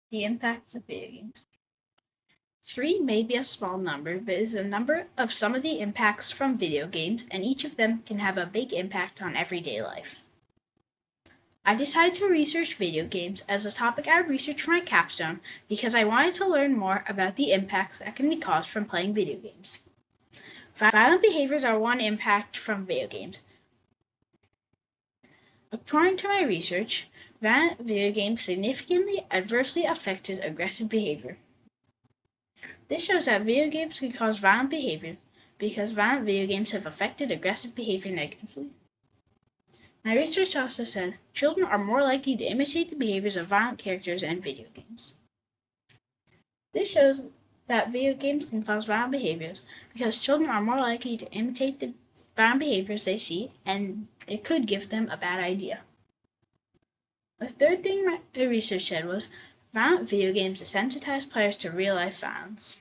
The impacts of video games. 3 may be a small number, but is a number of some of the impacts from video games, and each of them can have a big impact on everyday life. I decided to research video games as a topic I would research for my capstone because I wanted to learn more about the impacts that can be caused from playing video games. Violent behaviors are one impact from video games. According to my research, violent video games significantly adversely affected aggressive behavior. This shows that video games can cause violent behavior because violent video games have affected aggressive behavior negatively. My research also said children are more likely to imitate the behaviors of violent characters in video games. This shows that video games can cause violent behaviors because children are more likely to imitate the violent behaviors they see, and it could give them a bad idea. The third thing my research said was violent video games desensitize players to real-life violence.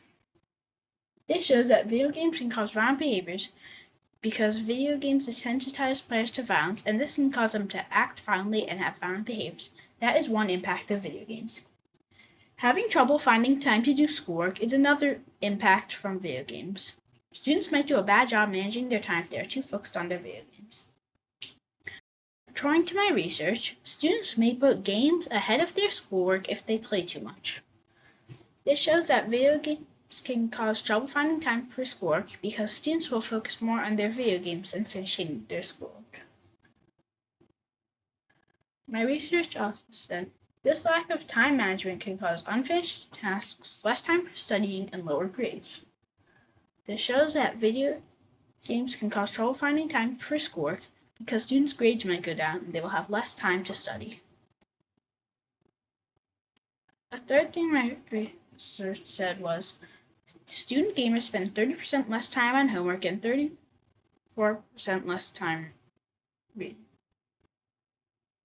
This shows that video games can cause violent behaviors because video games desensitize players to violence, and this can cause them to act violently and have violent behaviors. That is one impact of video games. Having trouble finding time to do schoolwork is another impact from video games. Students might do a bad job managing their time if they are too focused on their video games. According to my research, students may put games ahead of their schoolwork if they play too much. This shows that video games can cause trouble finding time for schoolwork because students will focus more on their video games than finishing their schoolwork. My research also said this lack of time management can cause unfinished tasks, less time for studying, and lower grades. This shows that video games can cause trouble finding time for schoolwork because students' grades might go down and they will have less time to study. A third thing my research said was student gamers spend 30% less time on homework and 34% less time reading.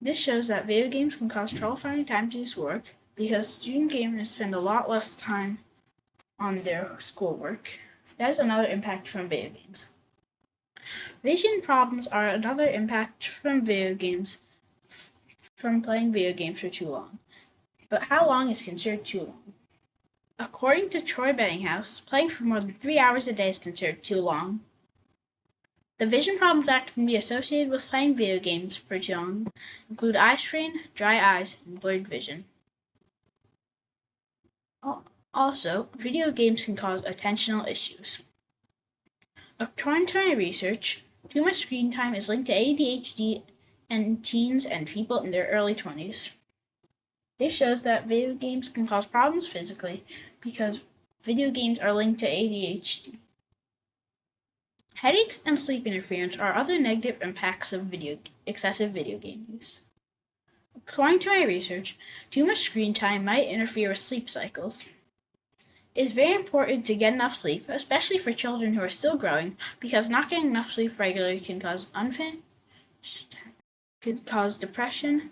This shows that video games can cause trouble finding time to do schoolwork because student gamers spend a lot less time on their schoolwork. That is another impact from video games. Vision problems are another impact from video games, from playing video games for too long. But how long is considered too long? According to Troy Bettinghouse, playing for more than 3 hours a day is considered too long. The vision problems that can be associated with playing video games for too long include eye strain, dry eyes, and blurred vision. Also, video games can cause attentional issues. According to my research, too much screen time is linked to ADHD in teens and people in their early 20s. This shows that video games can cause problems physically because video games are linked to ADHD. Headaches and sleep interference are other negative impacts of excessive video game use. According to my research, too much screen time might interfere with sleep cycles. It is very important to get enough sleep, especially for children who are still growing, because not getting enough sleep regularly can cause depression,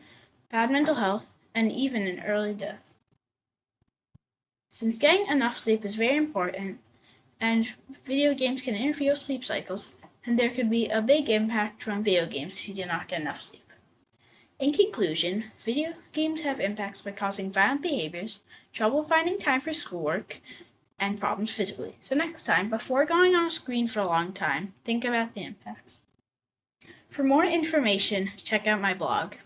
bad mental health, and even an early death. Since getting enough sleep is very important, and video games can interfere with sleep cycles, then there could be a big impact from video games if you do not get enough sleep. In conclusion, video games have impacts by causing violent behaviors, trouble finding time for schoolwork, and problems physically. So next time, before going on a screen for a long time, think about the impacts. For more information, check out my blog.